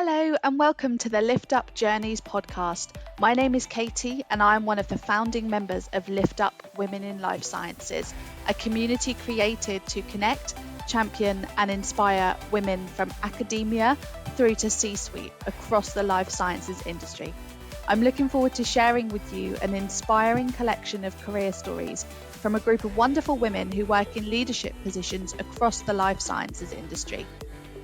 Hello and welcome to the Lift Up Journeys podcast. My name is Katie and I am one of the founding members of Lift Up Women in Life Sciences, a community created to connect, champion and inspire women from academia through to C-suite across the life sciences industry. I'm looking forward to sharing with you an inspiring collection of career stories from a group of wonderful women who work in leadership positions across the life sciences industry.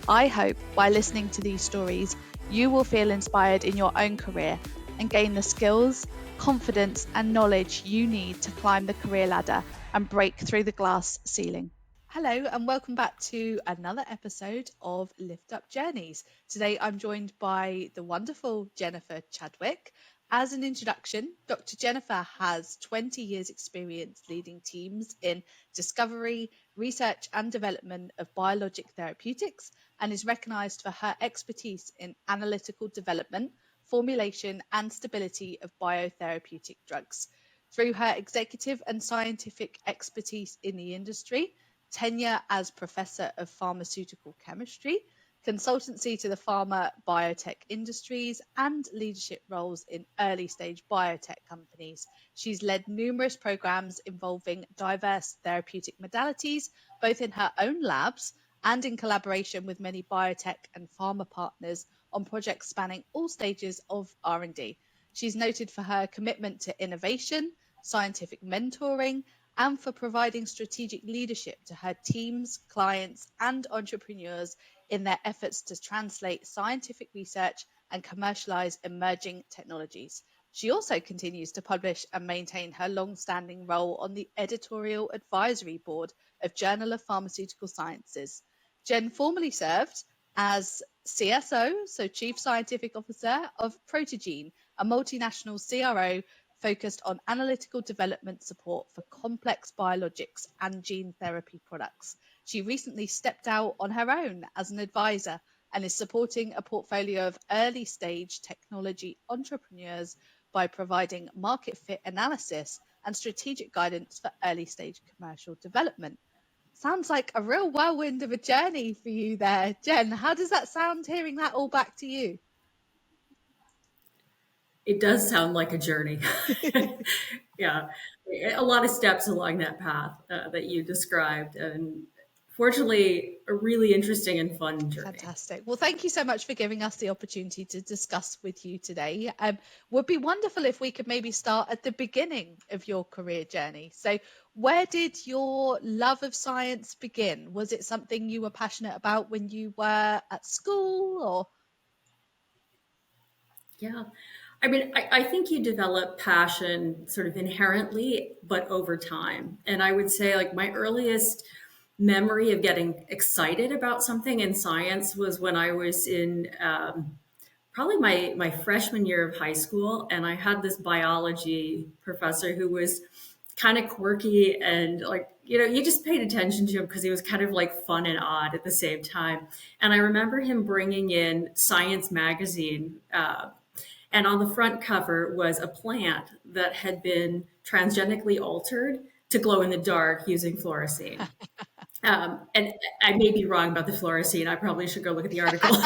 I hope by listening to these stories, you will feel inspired in your own career and gain the skills, confidence, and knowledge you need to climb the career ladder and break through the glass ceiling. Hello, and welcome back to another episode of Lift Up Journeys. Today, I'm joined by the wonderful Jennifer Chadwick. As an introduction, Dr. Jennifer has 20 years experience leading teams in discovery, research and development of biologic therapeutics and is recognised for her expertise in analytical development, formulation and stability of biotherapeutic drugs. Through her executive and scientific expertise in the industry, tenure as Professor of Pharmaceutical Chemistry, consultancy to the pharma biotech industries, and leadership roles in early stage biotech companies. She's led numerous programs involving diverse therapeutic modalities, both in her own labs and in collaboration with many biotech and pharma partners on projects spanning all stages of R&D. She's noted for her commitment to innovation, scientific mentoring, and for providing strategic leadership to her teams, clients, and entrepreneurs in their efforts to translate scientific research and commercialize emerging technologies. She also continues to publish and maintain her long-standing role on the editorial advisory board of Journal of Pharmaceutical Sciences. Jen formerly served as CSO, so Chief Scientific Officer of Protogene, a multinational CRO focused on analytical development support for complex biologics and gene therapy products. She recently stepped out on her own as an advisor and is supporting a portfolio of early stage technology entrepreneurs by providing market fit analysis and strategic guidance for early stage commercial development. Sounds like a real whirlwind of a journey for you there, Jen. How does that sound hearing that all back to you? It does sound like a journey. Yeah, a lot of steps along that path that you described, and fortunately, a really interesting and fun journey. Fantastic. Well, thank you so much for giving us the opportunity to discuss with you today. Would be wonderful if we could maybe start at the beginning of your career journey. So, where did your love of science begin? Was it something you were passionate about when you were at school, or? Yeah, I mean, I think you develop passion sort of inherently, but over time. And I would say, like, my earliest memory of getting excited about something in science was when I was in probably my freshman year of high school, and I had this biology professor who was kind of quirky and, like, you just paid attention to him because he was kind of like fun and odd at the same time. And I remember him bringing in Science magazine, and on the front cover was a plant that had been transgenically altered to glow in the dark using fluorescein. And I may be wrong about the fluorescein. I probably should go look at the article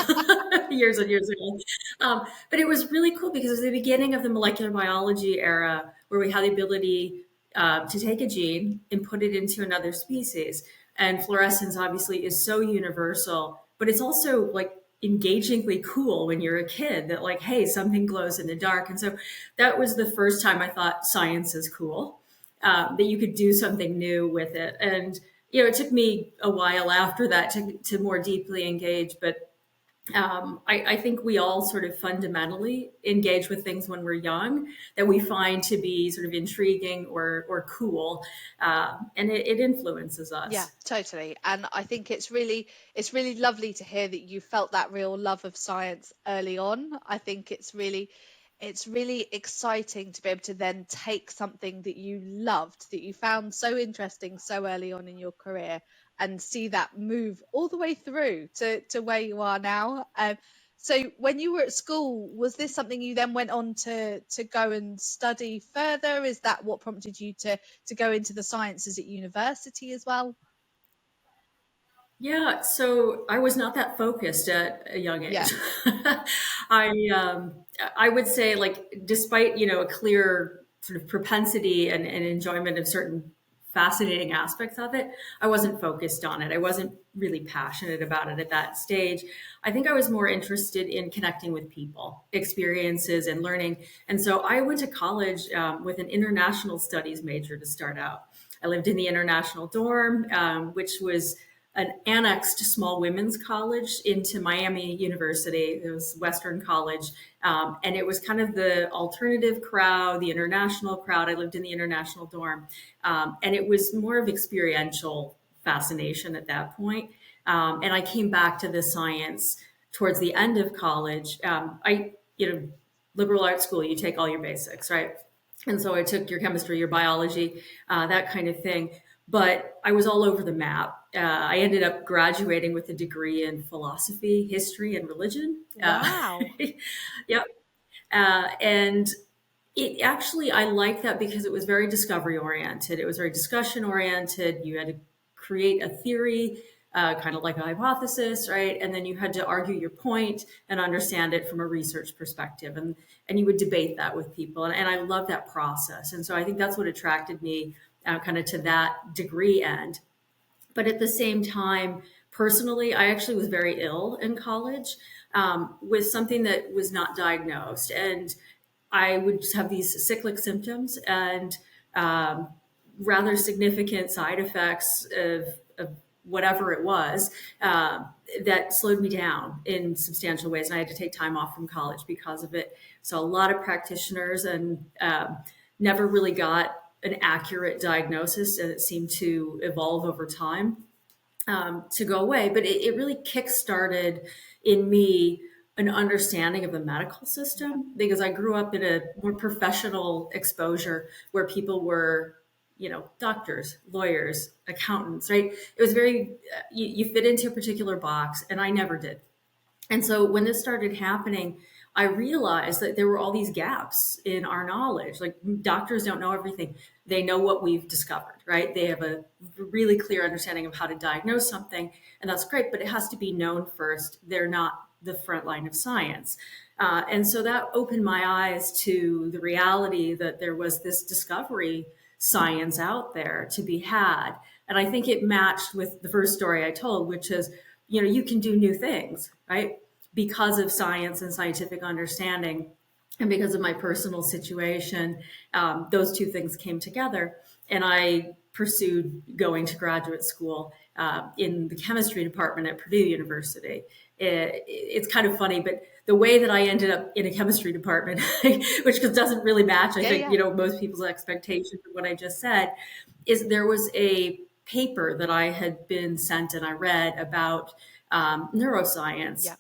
years and years ago. But it was really cool because it was the beginning of the molecular biology era where we had the ability to take a gene and put it into another species. And fluorescence obviously is so universal, but it's also like engagingly cool when you're a kid that, like, hey, something glows in the dark. And so that was the first time I thought science is cool, that you could do something new with it. And it took me a while after that to more deeply engage, but I think we all sort of fundamentally engage with things when we're young that we find to be sort of intriguing or cool, and it influences Yeah, us. totally. And I think it's really lovely to hear that you felt that real love of science early on. I think it's really exciting to be able to then take something that you loved, that you found so interesting so early on in your career, and see that move all the way through to where you are now. So when you were at school, was this something you then went on to go and study further? Is that what prompted you to go into the sciences at university as well? Yeah, so I was not that focused at a young Yeah. age. I I would say, like, despite a clear sort of propensity and enjoyment of certain fascinating aspects of it, I wasn't focused on it. I wasn't really passionate about it at that stage. I think I was more interested in connecting with people, experiences, and learning. And so I went to college with an international studies major to start out. I lived in the international dorm, which was an annexed small women's college into Miami University. It was Western College. And it was kind of the alternative crowd, the international crowd. I lived in the international dorm. And it was more of experiential fascination at that point. And I came back to the science towards the end of college. Liberal arts school, you take all your basics, right? And so I took your chemistry, your biology, that kind of thing. But I was all over the map. I ended up graduating with a degree in philosophy, history, and religion. Wow. Yep. And it actually, I liked that because it was very discovery oriented. It was very discussion oriented. You had to create a theory, kind of like a hypothesis, right? And then you had to argue your point and understand it from a research perspective. And you would debate that with people. And I love that process. And so I think that's what attracted me kind of to that degree end. But at the same time, personally, I actually was very ill in college with something that was not diagnosed. And I would just have these cyclic symptoms and um, rather significant side effects of whatever it was that slowed me down in substantial ways. And I had to take time off from college because of it. So a lot of practitioners and never really got an accurate diagnosis, and it seemed to evolve over time to go away. But it really kick-started in me an understanding of the medical system because I grew up in a more professional exposure where people were, doctors, lawyers, accountants, right? It was very, you fit into a particular box, and I never did. And so when this started happening, I realized that there were all these gaps in our knowledge. Like doctors don't know everything. They know what we've discovered, right? They have a really clear understanding of how to diagnose something, and that's great, but it has to be known first. They're not the front line of science. And so that opened my eyes to the reality that there was this discovery science out there to be had. And I think it matched with the first story I told, which is, you can do new things, right? Because of science and scientific understanding. And because of my personal situation, those two things came together. And I pursued going to graduate school in the chemistry department at Purdue University. It's kind of funny, but the way that I ended up in a chemistry department, which doesn't really match, I Yeah, think, yeah. most people's expectations of what I just said, is there was a paper that I had been sent and I read about neuroscience Yeah.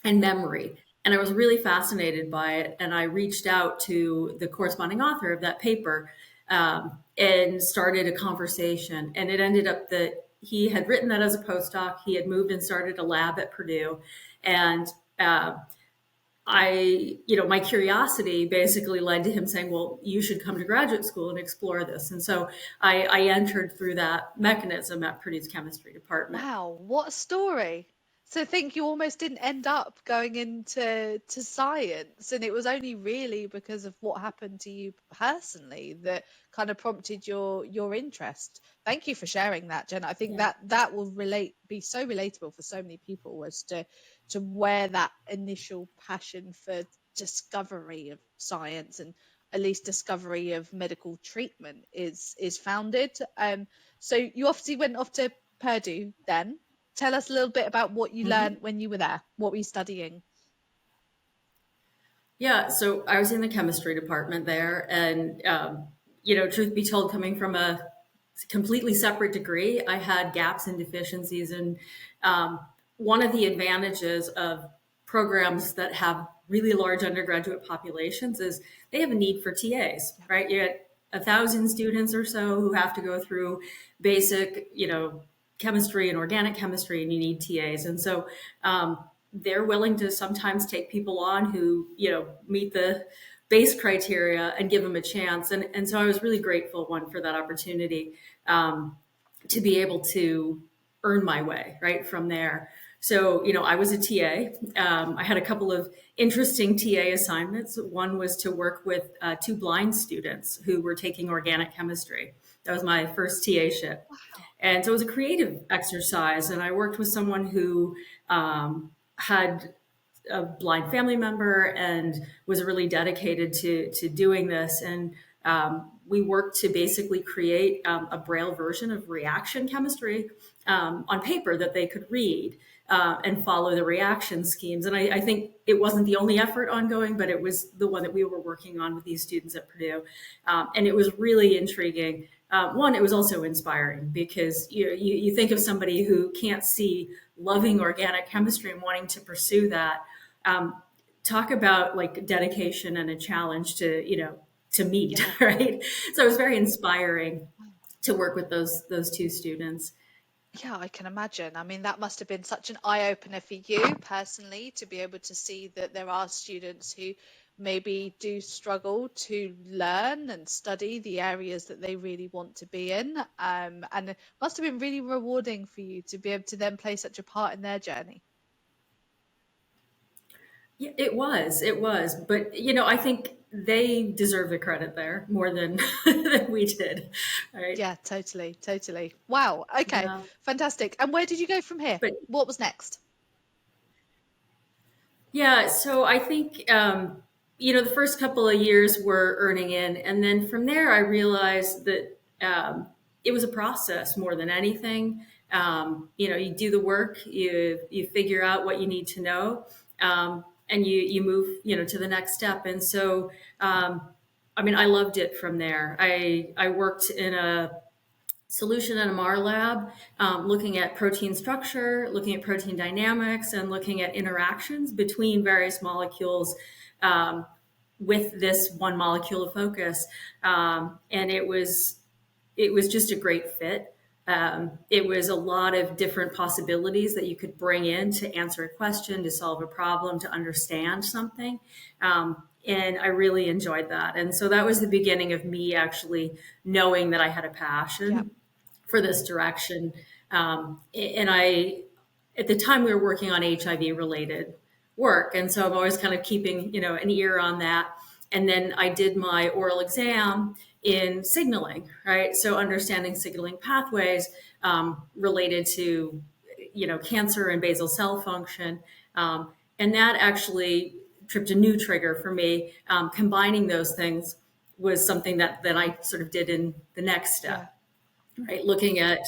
and memory. And I was really fascinated by it. And I reached out to the corresponding author of that paper and started a conversation. And it ended up that he had written that as a postdoc. He had moved and started a lab at Purdue. And my curiosity basically led to him saying, well, you should come to graduate school and explore this. And so I entered through that mechanism at Purdue's chemistry department. Wow, what a story. So I think you almost didn't end up going into science, and it was only really because of what happened to you personally that kind of prompted your interest. Thank you for sharing that, Jen. I think Yeah. that will be so relatable for so many people as to where that initial passion for discovery of science and at least discovery of medical treatment is founded. So you obviously went off to Purdue then. Tell us a little bit about what you learned Mhm. when you were there. What were you studying? Yeah, so I was in the chemistry department there, and truth be told, coming from a completely separate degree, I had gaps and deficiencies. And um, one of the advantages of programs that have really large undergraduate populations is they have a need for TAs, Yeah. right? You get 1,000 students or so who have to go through basic, chemistry and organic chemistry, and you need TAs. And so they're willing to sometimes take people on who, meet the base criteria and give them a chance. And so I was really grateful, one, for that opportunity to be able to earn my way right from there. So, I was a TA. I had a couple of interesting TA assignments. One was to work with two blind students who were taking organic chemistry. That was my first TA-ship. And so it was a creative exercise. And I worked with someone who had a blind family member and was really dedicated to doing this. And we worked to basically create a braille version of reaction chemistry on paper that they could read and follow the reaction schemes. And I think it wasn't the only effort ongoing, but it was the one that we were working on with these students at Purdue. And it was really intriguing. One, it was also inspiring because you think of somebody who can't see loving organic chemistry and wanting to pursue that. Talk about like dedication and a challenge to meet, Yeah. right? So it was very inspiring to work with those two students. Yeah, I can imagine. I mean, that must have been such an eye-opener for you personally to be able to see that there are students who maybe do struggle to learn and study the areas that they really want to be in. And it must have been really rewarding for you to be able to then play such a part in their journey. Yeah, it was, but I think they deserve the credit there more than than we did, right? Yeah, totally, totally. Wow. Okay, Yeah, fantastic. And where did you go from here? but What was next? yeah, so I think the first couple of years were earning in, and then from there I realized that it was a process more than anything. You do the work, you figure out what you need to know, and you move to the next step. And so, I mean, I loved it from there. I worked in a solution NMR lab, looking at protein structure, looking at protein dynamics, and looking at interactions between various molecules with this one molecule of focus. And it was just a great fit. It was a lot of different possibilities that you could bring in to answer a question, to solve a problem, to understand something. And I really enjoyed that. And so that was the beginning of me actually knowing that I had a Yeah, passion for this direction. And at the time, we were working on HIV related work. And so I'm always kind of keeping, an ear on that. And then I did my oral exam in signaling, right? So understanding signaling pathways related to, cancer and basal cell function. And that actually tripped a new trigger for me. Combining those things was something that I sort of did in the next yeah, step, right? Looking at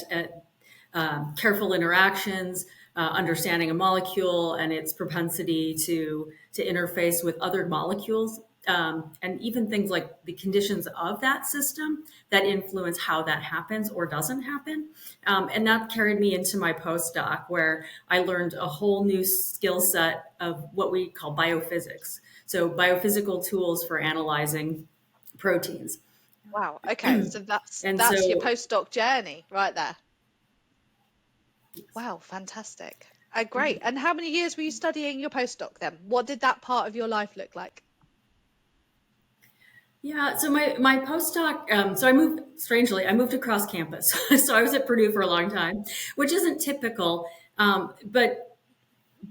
careful interactions, understanding a molecule and its propensity to interface with other molecules, and even things like the conditions of that system that influence how that happens or doesn't happen. And that carried me into my postdoc, where I learned a whole new skill set of what we call biophysics. So biophysical tools for analyzing proteins. wow. Okay, so that's And that's your so postdoc journey right there. Wow, fantastic. Great. And how many years were you studying your postdoc then? What did that part of your life look like? Yeah, so my postdoc, so I moved across campus. So I was at Purdue for a long time, which isn't typical. But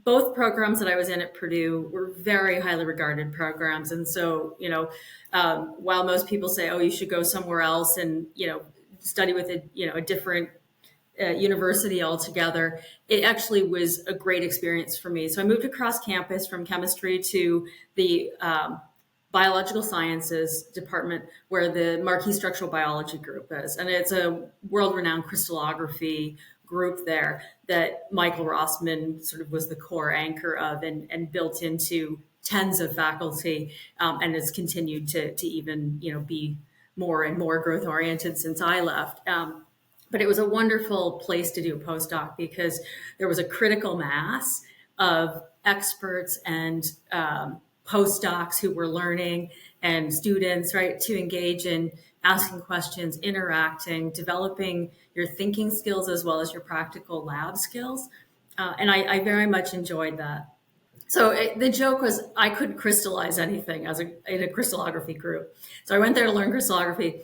both programs that I was in at Purdue were very highly regarded programs. And so, while most people say, oh, you should go somewhere else and, study with a different university altogether, it actually was a great experience for me. So I moved across campus from chemistry to the biological sciences department, where the Marquis Structural Biology group is. And it's a world renowned crystallography group there that Michael Rossman sort of was the core anchor of, and built into tens of faculty, and has continued to even be more and more growth oriented since I left. But it was a wonderful place to do a postdoc because there was a critical mass of experts and postdocs who were learning, and students, right, to engage in asking questions, interacting, developing your thinking skills as well as your practical lab skills. And I very much enjoyed that. So the joke was I couldn't crystallize anything in a crystallography group. So I went there to learn crystallography,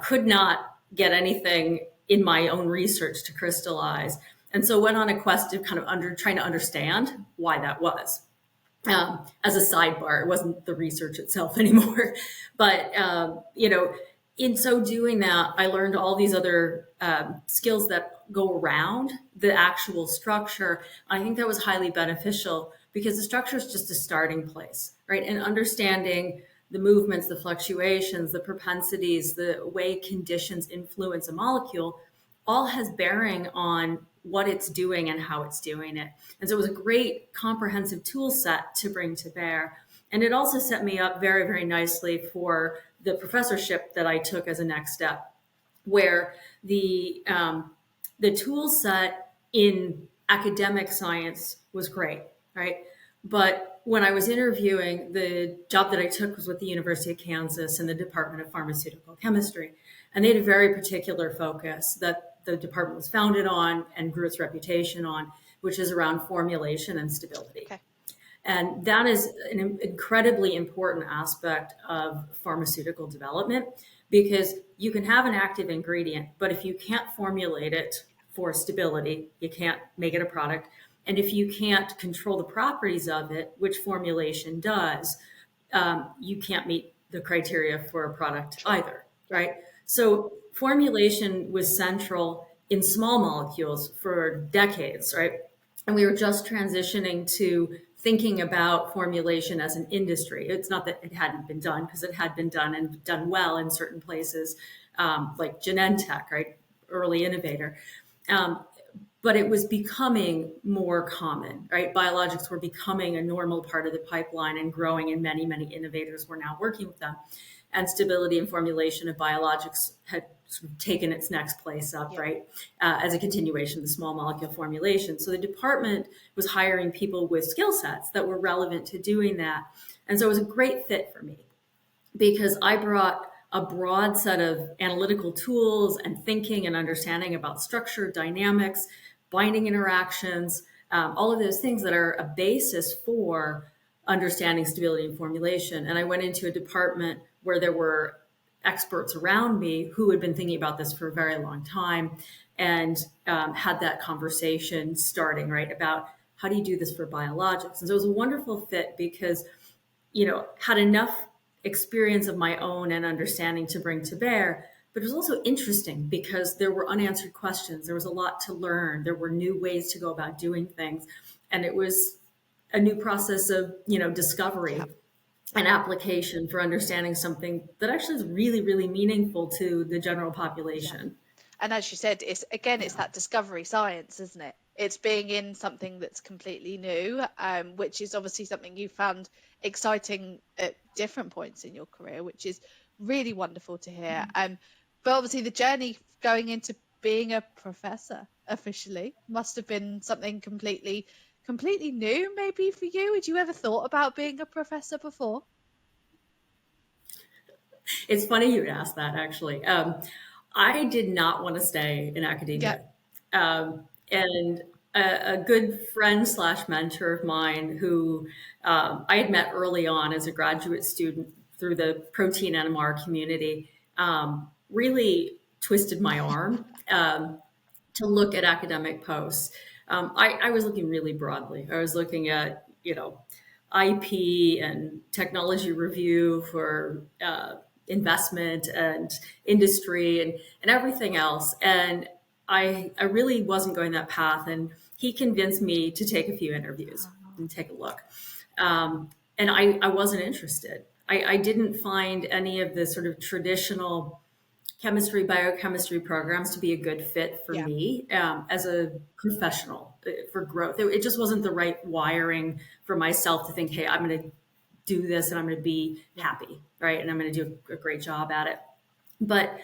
could not get anything in my own research to crystallize. And so went on a quest of kind of trying to understand why that was. As a sidebar, it wasn't the research itself anymore. But, in so doing that, I learned all these other skills that go around the actual structure. I think that was highly beneficial because the structure is just a starting place, right? And understanding the movements, the fluctuations, the propensities, the way conditions influence a molecule all has bearing on what it's doing and how it's doing it. And so it was a great comprehensive tool set to bring to bear. And it also set me up very, very nicely for the professorship that I took as a next step, where the tool set in academic science was great, right? But when I was interviewing, the job that I took was with the University of Kansas in the Department of Pharmaceutical Chemistry. And they had a very particular focus that the department was founded on and grew its reputation on, which is around formulation and stability. Okay. And that is an incredibly important aspect of pharmaceutical development because you can have an active ingredient, but if you can't formulate it for stability, you can't make it a product. And if you can't control the properties of it, which formulation does, you can't meet the criteria for a product either, right? So formulation was central in small molecules for decades, right? And we were just transitioning to thinking about formulation as an industry. It's not that it hadn't been done, because it had been done and done well in certain places, like Genentech, right? Early innovator. But it was becoming more common, right? Biologics were becoming a normal part of the pipeline and growing, and many, many innovators were now working with them. And stability and formulation of biologics had sort of taken its next place up, right? As a continuation of the small molecule formulation. So the department was hiring people with skill sets that were relevant to doing that. And so it was a great fit for me because I brought a broad set of analytical tools and thinking and understanding about structure, dynamics, binding interactions, all of those things that are a basis for understanding stability and formulation. And I went into a department where there were experts around me who had been thinking about this for a very long time and had that conversation starting, right, about how do you do this for biologics? And so it was a wonderful fit because, had enough experience of my own and understanding to bring to bear, but it was also interesting because there were unanswered questions. There was a lot to learn. There were new ways to go about doing things. And it was a new process of, discovery and application for understanding something that actually is really, really meaningful to the general population. And as you said, it's that discovery science, isn't it? It's being in something that's completely new, which is obviously something you found exciting at different points in your career, which is really wonderful to hear. But obviously the journey going into being a professor officially must have been something completely new, maybe, for you. Had you ever thought about being a professor before? It's funny you would ask that, actually. I did not want to stay in Yeah. academia. And a good friend slash mentor of mine who I had met early on as a graduate student through the protein NMR community really twisted my arm to look at academic posts. I was looking really broadly. I was looking at, IP and technology review for investment and industry and everything else. And I really wasn't going that path. And he convinced me to take a few interviews and take a look. And I wasn't interested. I didn't find any of the sort of traditional chemistry, biochemistry programs to be a good fit for me as a professional for growth. It just wasn't the right wiring for myself to think, hey, I'm going to do this and I'm going to be happy, right? And I'm going to do a great job at it. But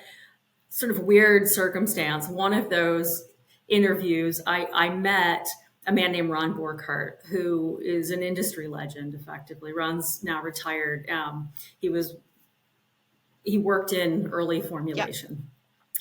sort of weird circumstance, one of those interviews, I met a man named Ron Borkhardt, who is an industry legend, effectively. Ron's now retired. He worked in early formulation.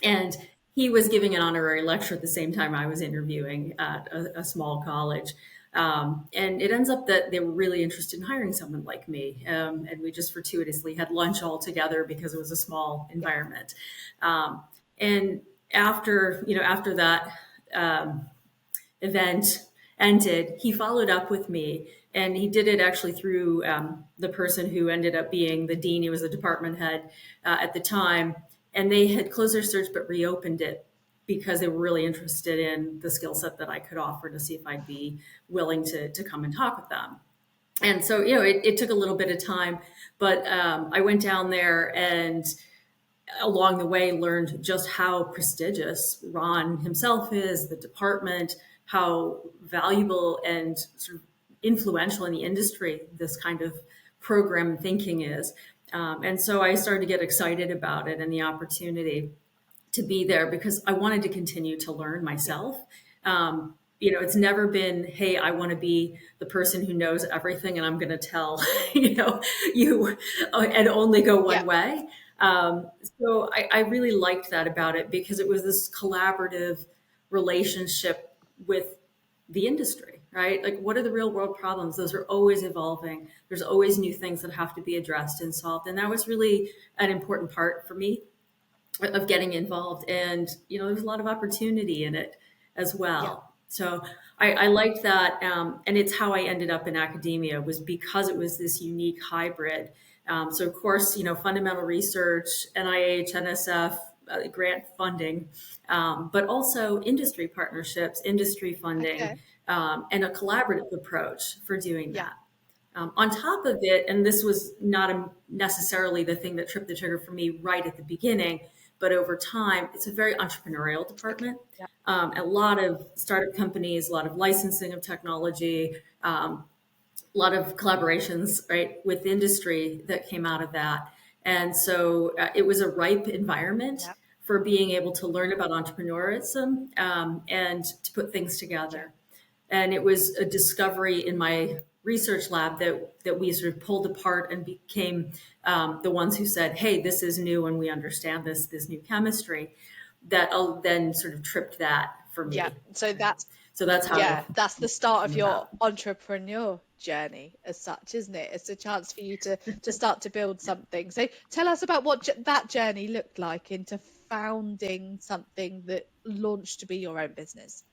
And he was giving an honorary lecture at the same time I was interviewing at a small college. And it ends up that they were really interested in hiring someone like me. And we just fortuitously had lunch all together because it was a small environment. And after that event ended, he followed up with me, and he did it actually through the person who ended up being the dean. He was the department head at the time, and they had closed their search but reopened it because they were really interested in the skill set that I could offer to see if I'd be willing to come and talk with them. And so, it took a little bit of time, but I went down there and along the way learned just how prestigious Ron himself is, the department, how valuable and sort of influential in the industry this kind of program thinking is. And so I started to get excited about it and the opportunity to be there because I wanted to continue to learn myself. It's never been, hey, I want to be the person who knows everything and I'm going to tell, you and only go one Yeah. way. So I really liked that about it because it was this collaborative relationship with the industry, right? Like, what are the real world problems? Those are always evolving. There's always new things that have to be addressed and solved. And that was really an important part for me of getting involved. And, there's a lot of opportunity in it as Yeah. well. So I liked that. And it's how I ended up in academia was because it was this unique hybrid. So of course, fundamental research, NIH, NSF, grant funding, but also industry partnerships, industry funding, Okay. and a collaborative approach for doing Yeah. that. On top of it, and this was not necessarily the thing that tripped the trigger for me right at the beginning, but over time, it's a very entrepreneurial Okay. department. Yeah. A lot of startup companies, a lot of licensing of technology, a lot of collaborations, right, with industry that came out of that. And so it was a ripe environment Yeah. for being able to learn about entrepreneurism and to put things Yeah. together. And it was a discovery in my research lab that we sort of pulled apart and became the ones who said, hey, this is new and we understand this new chemistry that then sort of tripped that for Yeah. me. So So that's how that's the it start of came your about. entrepreneur journey as such, isn't it? It's a chance for you to start to build something. So tell us about what that journey looked like into founding something that launched to be your own business.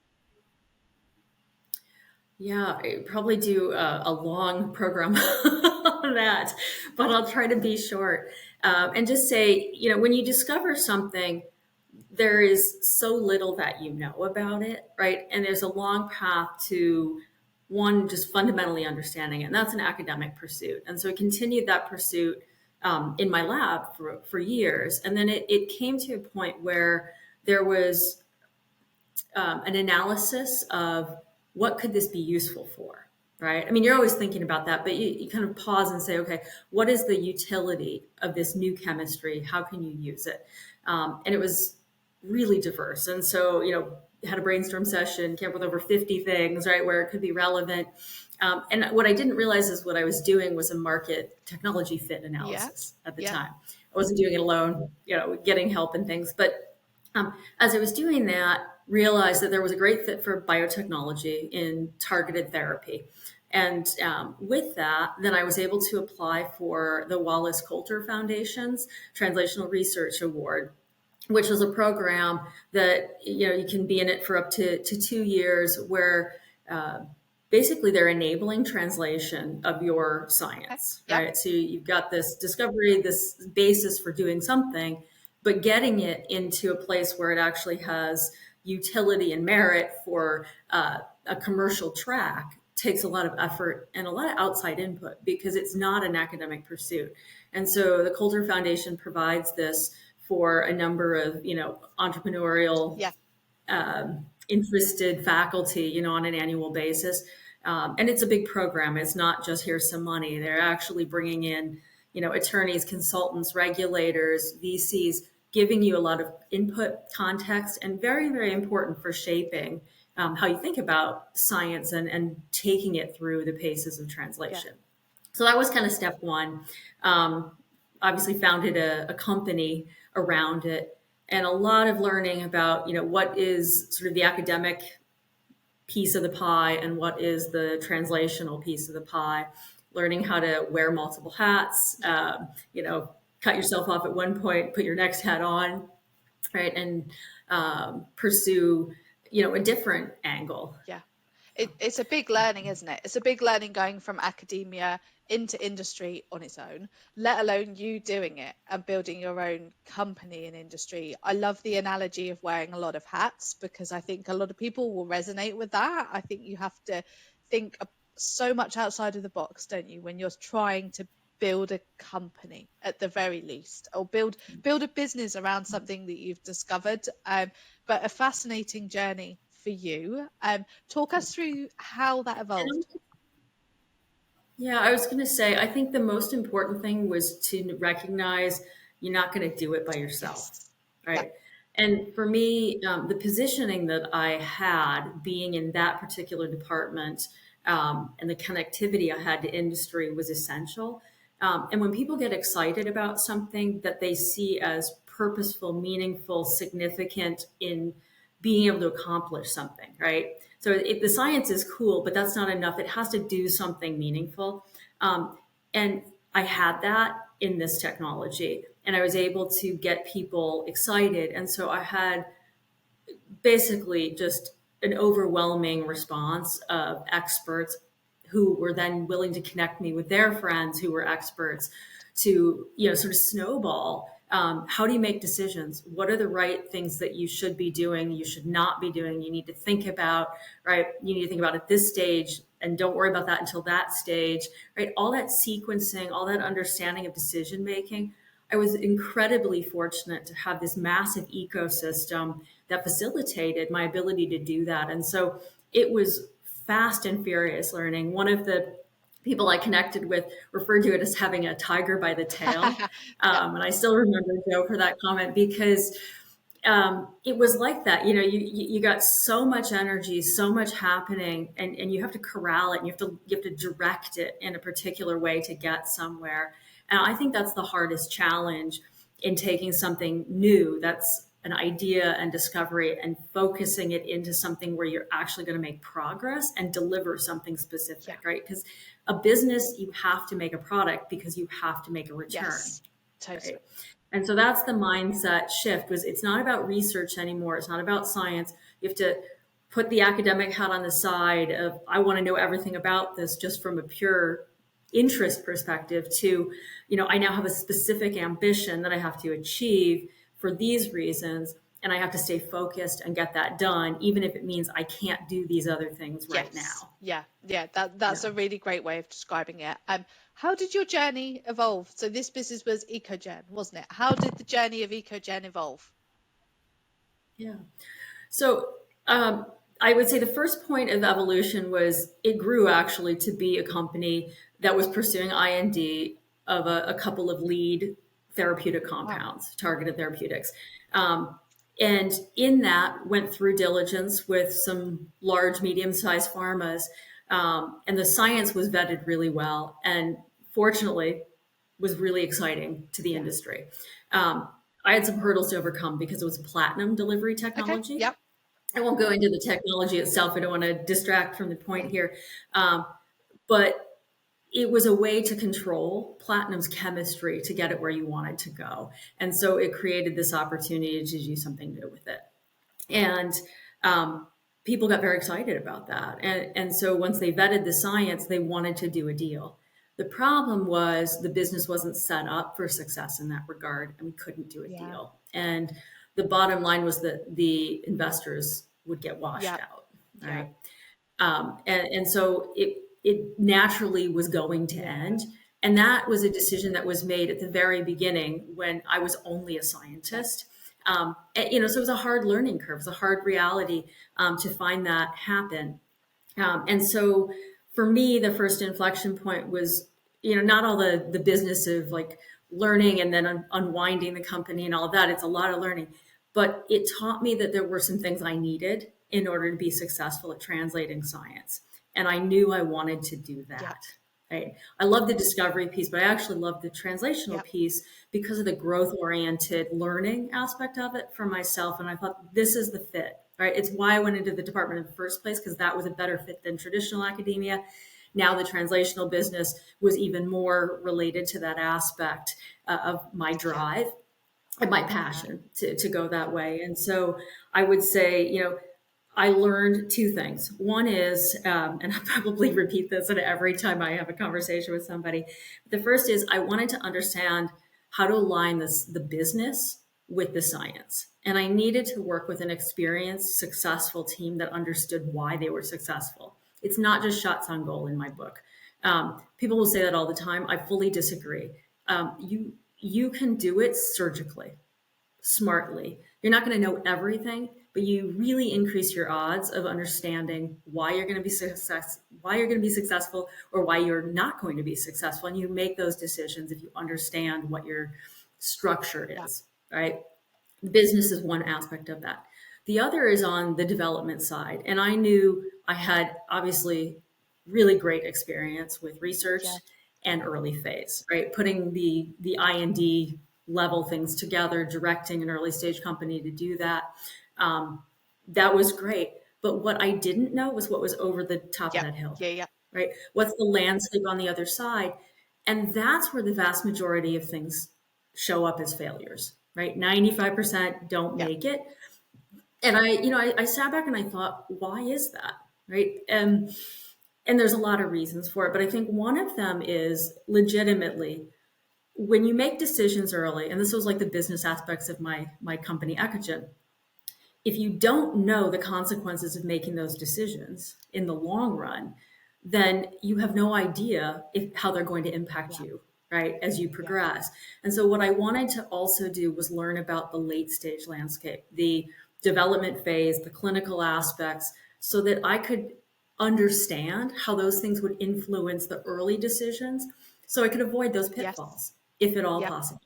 Yeah, I probably do a long program on that, but I'll try to be short and just say, when you discover something, there is so little that you know about it, right? And there's a long path to one just fundamentally understanding it, and that's an academic pursuit. And so I continued that pursuit in my lab for years, and then it came to a point where there was an analysis of what could this be useful for, right? I mean, you're always thinking about that, but you kind of pause and say, okay, what is the utility of this new chemistry? How can you use it? And it was really diverse. And so, had a brainstorm session, came up with over 50 things, right, where it could be relevant. And what I didn't realize is what I was doing was a market technology fit Yeah. analysis at the Yeah. time. I wasn't doing it alone, getting help and things. But as I was doing that, realized that there was a great fit for biotechnology in targeted therapy. And with that, then I was able to apply for the Wallace Coulter Foundation's Translational Research Award, which was a program that you can be in it for up to 2 years, where basically they're enabling translation of your Okay. science, Yeah. right? So you've got this discovery, this basis for doing something, but getting it into a place where it actually has utility and merit for a commercial track takes a lot of effort and a lot of outside input because it's not an academic pursuit. And so the Coulter Foundation provides this for a number of, entrepreneurial Yeah. interested faculty, on an annual basis. And it's a big program. It's not just here's some money. They're actually bringing in, attorneys, consultants, regulators, VCs, giving you a lot of input, context, and very, very important for shaping how you think about science and taking it through the paces of Yeah. translation. So that was kind of step one. Obviously, founded a company around it, and a lot of learning about what is sort of the academic piece of the pie and what is the translational piece of the pie. Learning how to wear multiple hats, cut yourself off at one point, put your next hat on, right, and pursue a different angle. Yeah. It's a big learning, isn't it? It's a big learning going from academia into industry on its own, let alone you doing it and building your own company in industry. I love the analogy of wearing a lot of hats because I think a lot of people will resonate with that. I think you have to think so much outside of the box, don't you, when you're trying to build a company at the very least, or build a business around something that you've discovered. But a fascinating journey for you. Talk us through how that evolved. Yeah, I was going to say, I think the most important thing was to recognize you're not going to do it by yourself, Yes. Yeah. right? And for me, the positioning that I had being in that particular department, and the connectivity I had to industry was essential. And when people get excited about something that they see as purposeful, meaningful, significant in being able to accomplish something, right? So the science is cool, but that's not enough. It has to do something meaningful. And I had that in this technology, and I was able to get people excited. And so I had basically just an overwhelming response of experts who were then willing to connect me with their friends who were experts to, sort of snowball. How do you make decisions? What are the right things that you should be doing? You should not be doing. You need to think about, right? You need to think about at this stage and don't worry about that until that stage, right? All that sequencing, all that understanding of decision making. I was incredibly fortunate to have this massive ecosystem that facilitated my ability to do that. And so it was fast and furious learning. One of the people I connected with referred to it as having a tiger by the tail. Yeah. And I still remember Joe for that comment because it was like that. You got so much energy, so much happening, and you have to corral it and you have to direct it in a particular way to get somewhere. And I think that's the hardest challenge in taking something new that's an idea and discovery and focusing it into something where you're actually going to make progress and deliver something Yeah. specific, right? Because a business, you have to make a product because you have to make a return, Yes. Totally. right? And so that's the mindset shift. Was it's not about research anymore. It's not about science. You have to put the academic hat on the side of I want to know everything about this just from a pure interest perspective to, I now have a specific ambition that I have to achieve for these reasons, and I have to stay focused and get that done, even if it means I can't do these other things right Yes. now. Yeah. Yeah. That's Yeah. a really great way of describing it. How did your journey evolve? So this business was EcoGen, wasn't it? How did the journey of EcoGen evolve? Yeah. So I would say the first point of evolution was it grew actually to be a company that was pursuing IND of a couple of lead therapeutic Wow. compounds, targeted therapeutics. And in that went through diligence with some large, medium-sized pharmas. And the science was vetted really well. And fortunately, was really exciting to the Yeah. industry. Um, I had some hurdles to overcome because it was a platinum delivery Okay. technology. Yep. I won't go into the technology itself. I don't want to distract from the point here. Um, but it was a way to control platinum's chemistry to get it where you want it to go. And so it created this opportunity to do something new with it. And people got very excited about that. And so once they vetted the science, they wanted to do a deal. The problem was the business wasn't set up for success in that regard, and we couldn't do a Yeah. deal. And the bottom line was that the investors would get washed Yep. out, Yep. right? And so it naturally was going to Yeah. end. And that was a decision that was made at the very beginning when I was only a Yeah. scientist. So it was a hard learning curve, it was a hard reality to find that happen. And so for me, the first inflection point was, not all the business of like learning and then unwinding the company and all of that. It's a lot of learning, but it taught me that there were some things I needed in order to be successful at translating science. And I knew I wanted to do Yep. that. Right? I love the discovery piece, but I actually love the translational Yep. piece because of the growth oriented learning aspect of it for myself. And I thought this is the fit, right? It's why I went into the department in the first place, because that was a better fit than traditional academia. Now the translational business was even more related to that aspect of my Yeah. drive and my Yeah. passion to go that way. And so I would say, I learned two things. One is, and I probably repeat this at every time I have a conversation with somebody. The first is I wanted to understand how to align the business with the science. And I needed to work with an experienced, successful team that understood why they were successful. It's not just shots on goal in my book. People will say that all the time. I fully disagree. You can do it surgically, smartly. You're not going to know everything, but you really increase your odds of understanding why you're going to be successful, or why you're not going to be successful. And you make those decisions if you understand what your structure Yeah. is, right? Business is one aspect of that. The other is on the development side. And I knew I had obviously really great experience with research Yeah. and early phase, right? Putting the IND level things together, directing an early stage company to do that. That was great. But what I didn't know was what was over the top of Yeah. that hill, Yeah. Yeah. right? What's the landscape on the other side? And that's where the vast majority of things show up as failures, right? 95% don't Yeah. make it. And I sat back and I thought, why is that? Right. And there's a lot of reasons for it. But I think one of them is legitimately when you make decisions early, and this was like the business aspects of my company, Ecogen, if you don't know the consequences of making those decisions in the long run, then you have no idea how they're going to impact Yeah. you, right, as you Yeah. progress. And so, what I wanted to also do was learn about the late stage landscape, the development phase, the clinical aspects, so that I could understand how those things would influence the early decisions so I could avoid those Yes. pitfalls, if at all Yeah. possible.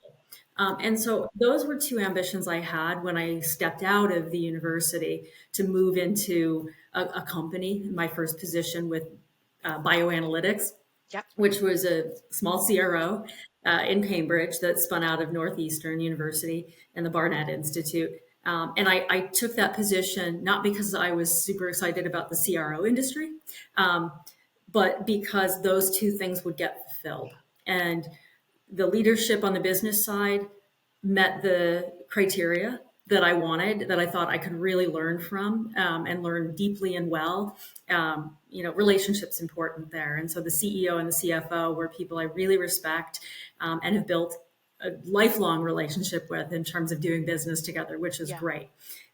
And so those were two ambitions I had when I stepped out of the university to move into a company, my first position with bioanalytics, Yeah. which was a small CRO in Cambridge that spun out of Northeastern University and the Barnett Institute. And I took that position not because I was super excited about the CRO industry, um, but because those two things would get fulfilled. And the leadership on the business side met the criteria that I wanted, that I thought I could really learn from, and learn deeply and well. Relationships important there. And so the CEO and the CFO were people I really respect, and have built a lifelong relationship with in terms of doing business together, which is Yeah. great.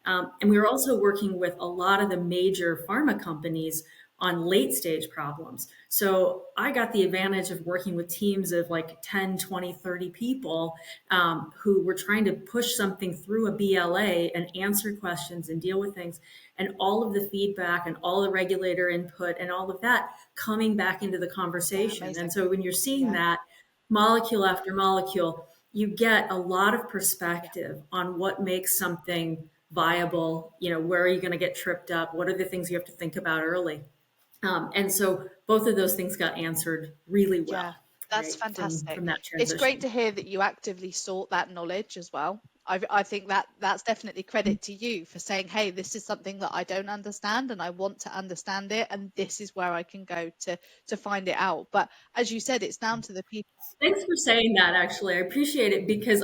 And we were also working with a lot of the major pharma companies on late stage problems. So I got the advantage of working with teams of like 10, 20, 30 people, who were trying to push something through a BLA and answer questions and deal with things. And all of the feedback and all the regulator input and all of that coming back into the Yeah. conversation. And Amazing. so when you're seeing Yeah. that molecule after molecule, you get a lot of Yeah. perspective on what makes something viable. Where are you going to get tripped up? What are the things you have to think about early? And so both of those things got answered really Yeah, well, that's right, from fantastic. that It's great transition. to hear that you actively sought that knowledge as well. I think that that's definitely credit to you for saying, hey, this is something that I don't understand and I want to understand it, and this is where I can go to find it out. But as you said, it's down to the people. Thanks for saying that, actually. I appreciate it because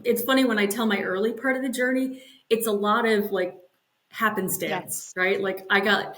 it's funny when I tell my early part of the journey, it's a lot of like happenstance, Yes. right? Like I got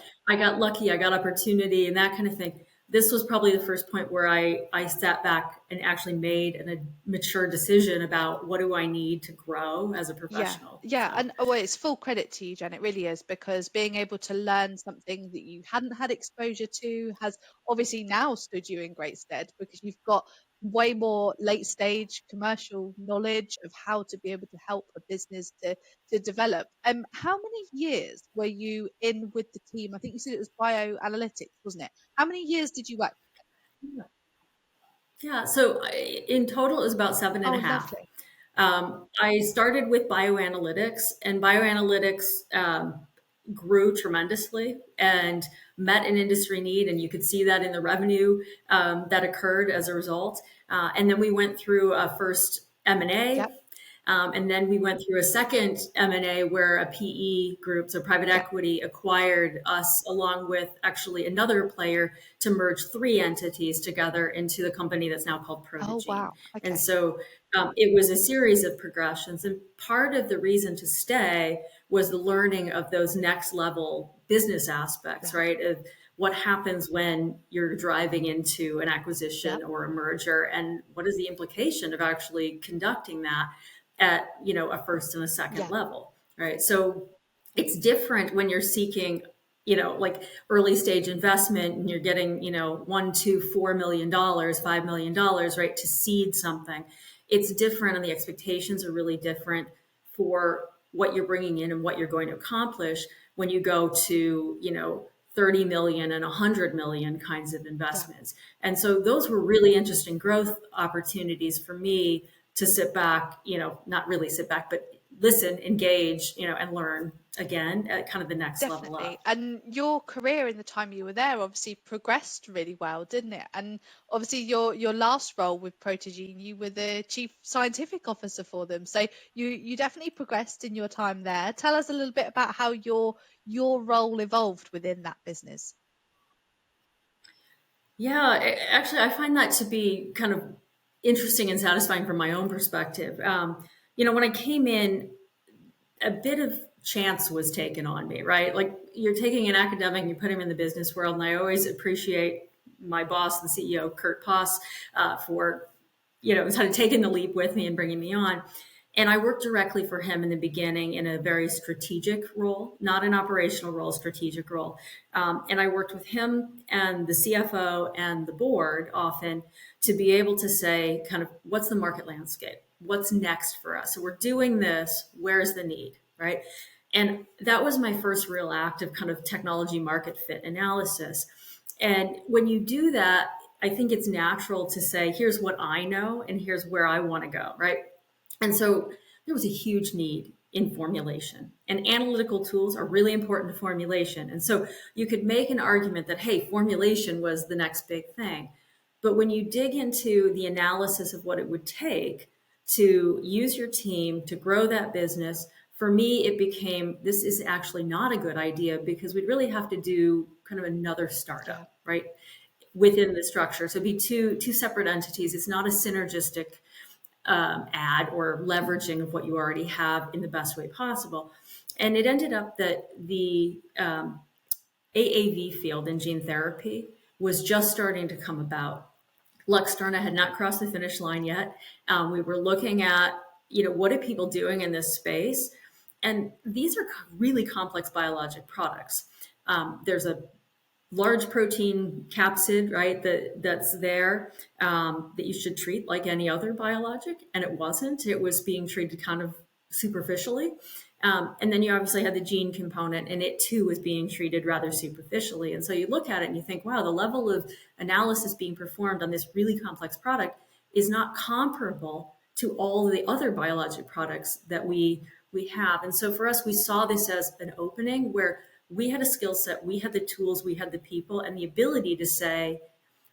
lucky, I got opportunity and that kind of thing. This was probably the first point where I sat back and actually made a mature decision about what do I need to grow as a Yeah, professional. yeah, So and it's full credit to you, Jen. It really is, because being able to learn something that you hadn't had exposure to has obviously now stood you in great stead, because you've got way more late stage commercial knowledge of how to be able to help a business to develop. How many years were you in with the team? I think you said it was bioanalytics, wasn't it? How many years did you work? yeah, so in total it was about seven and Oh, a half. lovely. I started with bioanalytics, and bioanalytics grew tremendously and met an industry need, and you could see that in the revenue that occurred as a result. And then we went through a first M&A, Yep, and then we went through a second M&A where a PE group, so private yep. equity, acquired us along with actually another player to merge three entities together into the company that's now called Oh, Protogene. wow. And Okay. so it was a series of progressions. And part of the reason to stay was the learning of those next level business aspects, Yeah. right? Of what happens when you're driving into an acquisition Yep. or a merger, and what is the implication of actually conducting that at, a first and a second Yeah. level, right? So it's different when you're seeking, like early stage investment, and you're getting, one, two, $4 million, $5 million, right, to seed something. It's different, and the expectations are really different for what you're bringing in and what you're going to accomplish when you go to, 30 million and 100 million kinds of Yeah. investments. And so those were really interesting growth opportunities for me to sit back, not really sit back, but listen, engage, and learn again at kind of the next level Definitely. up. And your career in the time you were there obviously progressed really well, didn't it? And obviously your last role with Protogene, you were the chief scientific officer for them. So you definitely progressed in your time there. Tell us a little bit about how your role evolved within that business. Yeah, actually, I find that to be kind of interesting and satisfying from my own perspective. When I came in, a bit of chance was taken on me, right? Like you're taking an academic and you put him in the business world. And I always appreciate my boss, the CEO, Kurt Poss, for, kind of taking the leap with me and bringing me on. And I worked directly for him in the beginning in a very strategic role, not an operational role, strategic role. And I worked with him and the CFO and the board often to be able to say, kind of, what's the market landscape? What's next for us? So we're doing this. Where's the need? Right. And that was my first real act of kind of technology market fit analysis. And when you do that, I think it's natural to say, here's what I know and here's where I want to go. Right. And so there was a huge need in formulation, and analytical tools are really important to formulation. And so you could make an argument that, hey, formulation was the next big thing. But when you dig into the analysis of what it would take to use your team to grow that business, for me, it became this is actually not a good idea because we'd really have to do kind of another Yeah. startup, right? Within the structure. So it'd be two separate entities. It's not a synergistic add or leveraging of what you already have in the best way possible. And it ended up that the AAV field in gene therapy was just starting to come about. Luxturna had not crossed the finish line yet. We were looking at, what are people doing in this space? And these are really complex biologic products. There's a large protein capsid, right? That's there that you should treat like any other biologic, and it wasn't. It was being treated kind of superficially. And then you obviously had the gene component, and it too was being treated rather superficially. And so you look at it and you think, wow, the level of analysis being performed on this really complex product is not comparable to all the other biologic products that we have. And so for us, we saw this as an opening where we had a skill set, we had the tools, we had the people, and the ability to say,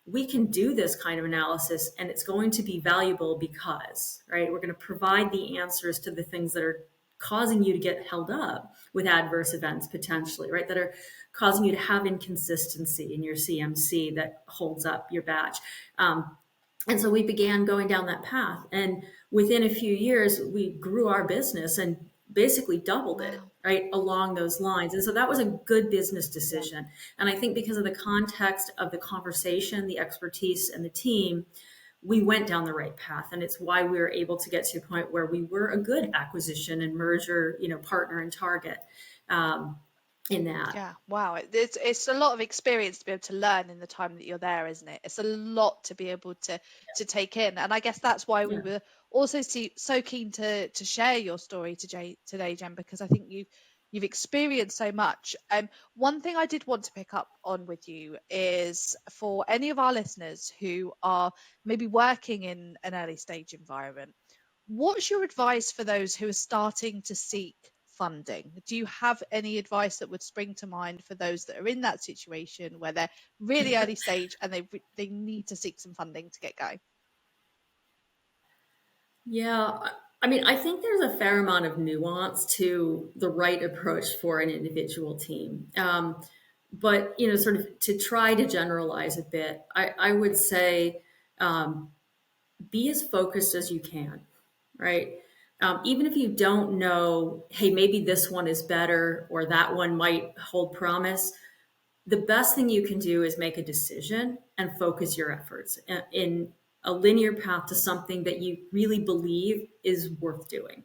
we can do this kind of analysis and it's going to be valuable because, right, we're going to provide the answers to the things that are causing you to get held up with adverse events potentially, right, that are causing you to have inconsistency in your CMC that holds up your batch. And so we began going down that path. And within a few years, we grew our business and basically doubled it, Wow. right, along those lines. And so that was a good business Yeah. decision. And I think because of the context of the conversation, the expertise, and the team, we went down the right path. And it's why we were able to get to a point where we were a good acquisition and merger, partner and target in that. Yeah, wow. It's a lot of experience to be able to learn in the time that you're there, isn't it? It's a lot to be able to take in, and I guess that's why we Yeah. were also so keen to share your story today, Jen, because I think you've experienced so much. One thing I did want to pick up on with you is for any of our listeners who are maybe working in an early stage environment. What's your advice for those who are starting to seek funding? Do you have any advice that would spring to mind for those that are in that situation where they're really early stage and they need to seek some funding to get going? Yeah, I mean, I think there's a fair amount of nuance to the right approach for an individual team. But, sort of to try to generalize a bit, I would say be as focused as you can, right? Even if you don't know, hey, maybe this one is better or that one might hold promise, the best thing you can do is make a decision and focus your efforts in a linear path to something that you really believe is worth doing.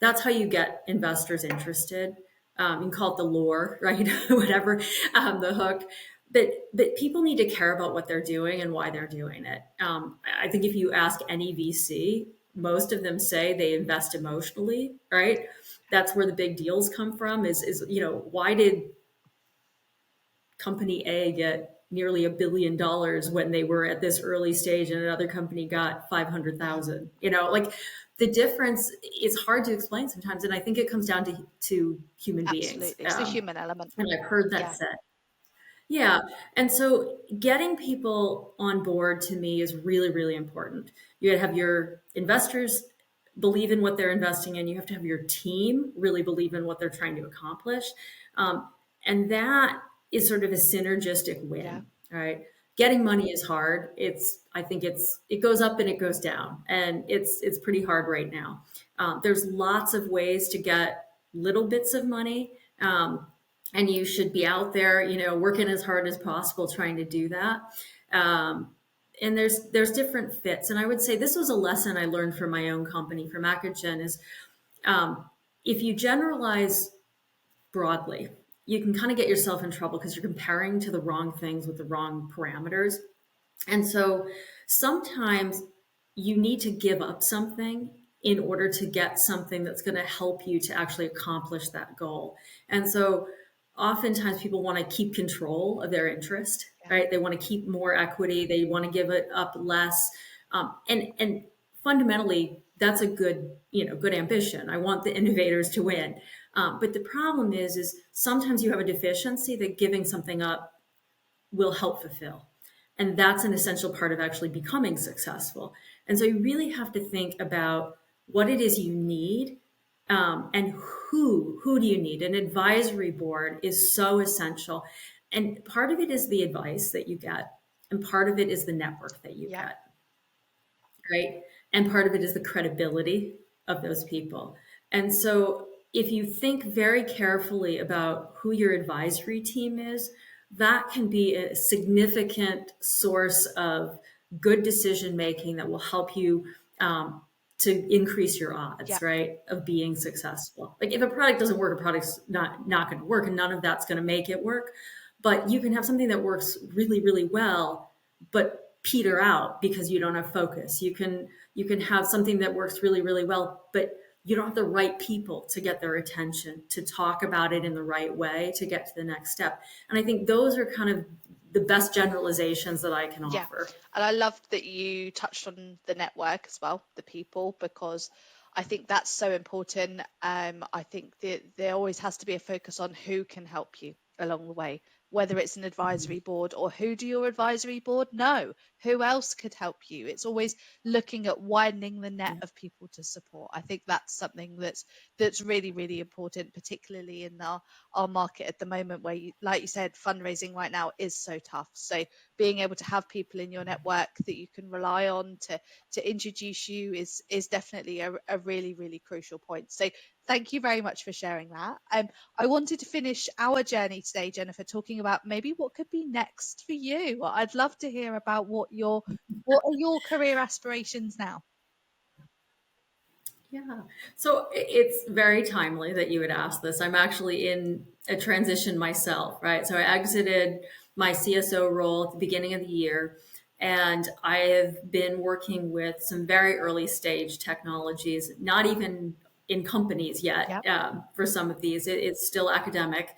That's how you get investors interested. You can call it the lure, right? Whatever, the hook. But people need to care about what they're doing and why they're doing it. I think if you ask any VC, most of them say they invest emotionally, right? That's where the big deals come from. Is why did company A get nearly $1 billion when they were at this early stage and another company got Yeah, 500,000? Like the difference is hard to explain sometimes. And I think it comes down to human beings. absolutely. It's the human element. And I've heard that Yeah, said. Yeah. And so getting people on board to me is really, really important. You gotta have your investors believe in what they're investing in. You have to have your team really believe in what they're trying to accomplish. Um, and that is sort of a synergistic yeah, win. All right. Getting money is hard. I think it goes up and it goes down, and it's pretty hard right now. There's lots of ways to get little bits of money. And you should be out there, working as hard as possible trying to do that. Um, and there's different fits. And I would say this was a lesson I learned from my own company, from Acagen, is um, if you generalize broadly, you can kind of get yourself in trouble because you're comparing to the wrong things with the wrong parameters. And so sometimes you need to give up something in order to get something that's going to help you to actually accomplish that goal. And so oftentimes people want to keep control of their interest, yeah, right? They want to keep more equity. They want to give it up less. And fundamentally, that's a good ambition. I want the innovators to win. But the problem is sometimes you have a deficiency that giving something up will help fulfill. And that's an essential part of actually becoming successful. And so you really have to think about what it is you need, and who do you need. An advisory board is so essential. And part of it is the advice that you get, and part of it is the network that you yeah, get, right? And part of it is the credibility of those people. And so if you think very carefully about who your advisory team is, that can be a significant source of good decision making that will help you, to increase your yeah, odds, right, of being successful. Like if a product doesn't work, a product's not going to work, and none of that's going to make it work. But you can have something that works really, really well, but peter out because you don't have focus. You can have something that works really, really well, but you don't have the right people to get their attention, to talk about it in the right way, to get to the next step. And I think those are kind of the best generalizations that I can yeah. offer. And I loved that you touched on the network as well, the people, because I think that's so important. I think that there always has to be a focus on who can help you along the way, whether it's an advisory board or who do your advisory board know? Who else could help you? It's always looking at widening the net Yeah. of people to support. I think that's something that's really, really important, particularly in our market at the moment where like you said, fundraising right now is so tough. So being able to have people in your network that you can rely on to introduce you is definitely a really, really crucial point. So thank you very much for sharing that. I wanted to finish our journey today, Jennifer, talking about maybe what could be next for you. I'd love to hear about what are your career aspirations now. Yeah. So it's very timely that you would ask this. I'm actually in a transition myself, right? So I exited my CSO role at the beginning of the year, and I have been working with some very early stage technologies, not even in companies yet. Yep. For some of these, it's still academic,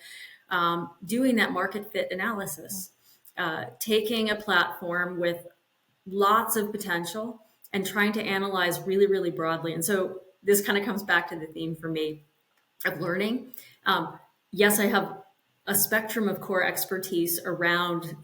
doing that market fit analysis, taking a platform with lots of potential and trying to analyze really, really broadly. And so this kind of comes back to the theme for me of learning. Yes, I have a spectrum of core expertise around,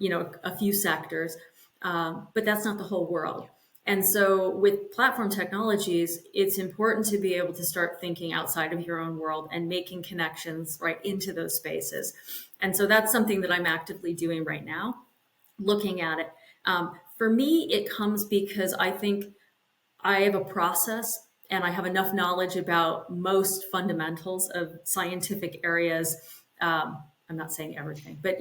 a few sectors, but that's not the whole world. And so with platform technologies, it's important to be able to start thinking outside of your own world and making connections right into those spaces. And so that's something that I'm actively doing right now, looking at it. For me, it comes because I think I have a process and I have enough knowledge about most fundamentals of scientific areas. I'm not saying everything, but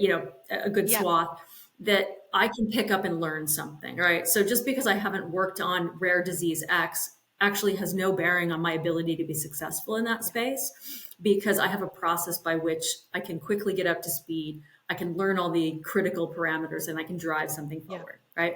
a good Yeah. swath that I can pick up and learn something, right? So just because I haven't worked on rare disease X actually has no bearing on my ability to be successful in that Yeah. space, because I have a process by which I can quickly get up to speed. I can learn all the critical parameters and I can drive something Yeah. forward, right?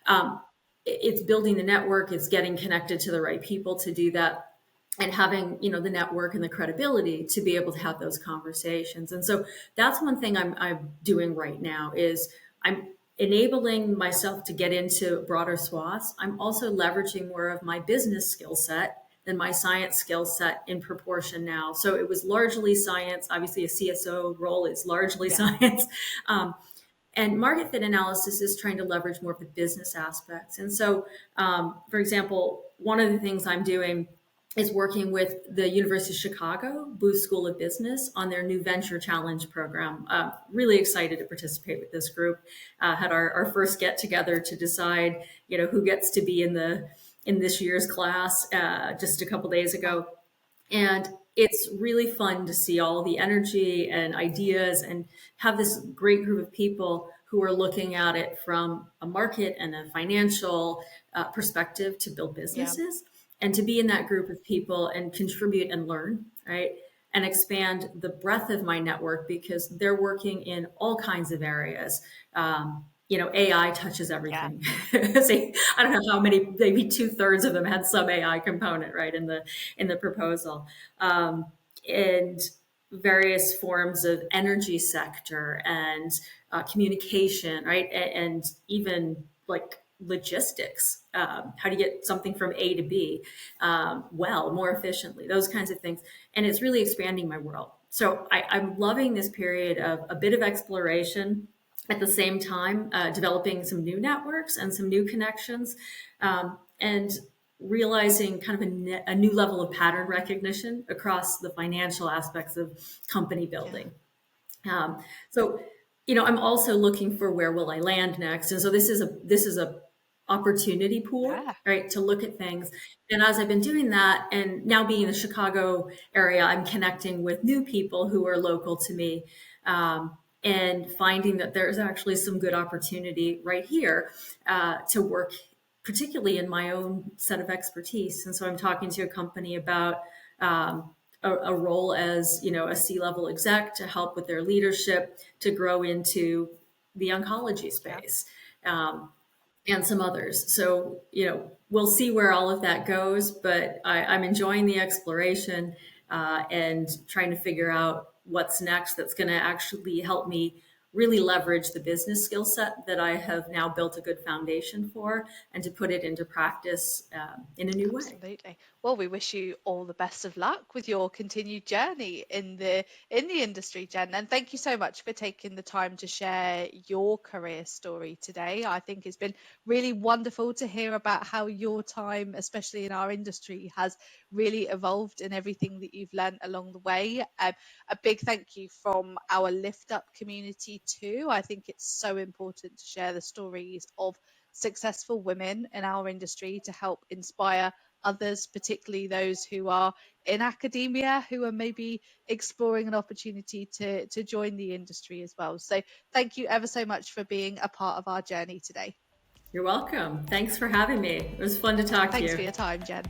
Um, it's building the network, it's getting connected to the right people to do that, and having the network and the credibility to be able to have those conversations. And so that's one thing I'm doing right now is I'm enabling myself to get into broader swaths. I'm also leveraging more of my business skill set than my science skill set in proportion now. So it was largely science. Obviously, a CSO role is largely Yeah. science. And market fit analysis is trying to leverage more of the business aspects. And so, for example, one of the things I'm doing is working with the University of Chicago Booth School of Business on their new Venture Challenge program. Really excited to participate with this group. Had our first get together to decide, who gets to be in this year's class just a couple days Wow. ago. And it's really fun to see all the energy and ideas and have this great group of people who are looking at it from a market and a financial perspective to build Yeah. businesses, and to be in that group of people and contribute and learn, right? And expand the breadth of my network, because they're working in all kinds of areas. AI touches Yeah. everything. See, I don't know how many, maybe 2/3 of them had some AI component, right, in the proposal, and various forms of energy sector and communication, right, and even like logistics. How do you get something from A to B more efficiently? Those kinds of things, and it's really expanding my world. So I'm loving this period of a bit of exploration, at the same time developing some new networks and some new connections, and realizing kind of a new level of pattern recognition across the financial aspects of company Yeah. building. So, I'm also looking for where will I land next, and so this is a opportunity pool, Yeah. right, to look at things. And as I've been doing that, and now being in the Chicago area, I'm connecting with new people who are local to me, and finding that there's actually some good opportunity right here to work, particularly in my own set of expertise. And so I'm talking to a company about a role as a C-level exec to help with their leadership to grow into the oncology Yeah. space, and some others. So we'll see where all of that goes, but I'm enjoying the exploration and trying to figure out what's next that's going to actually help me really leverage the business skill set that I have now built a good foundation for, and to put it into practice in a new way. Absolutely. Well, we wish you all the best of luck with your continued journey in the industry, Jen. And thank you so much for taking the time to share your career story today. I think it's been really wonderful to hear about how your time, especially in our industry, has really evolved and everything that you've learned along the way. A big thank you from our Lift Up community too. I think it's so important to share the stories of successful women in our industry to help inspire others, particularly those who are in academia, who are maybe exploring an opportunity to join the industry as well. So thank you ever so much for being a part of our journey today. You're welcome. Thanks for having me. It was fun to talk to Thanks for you. your time, Jen.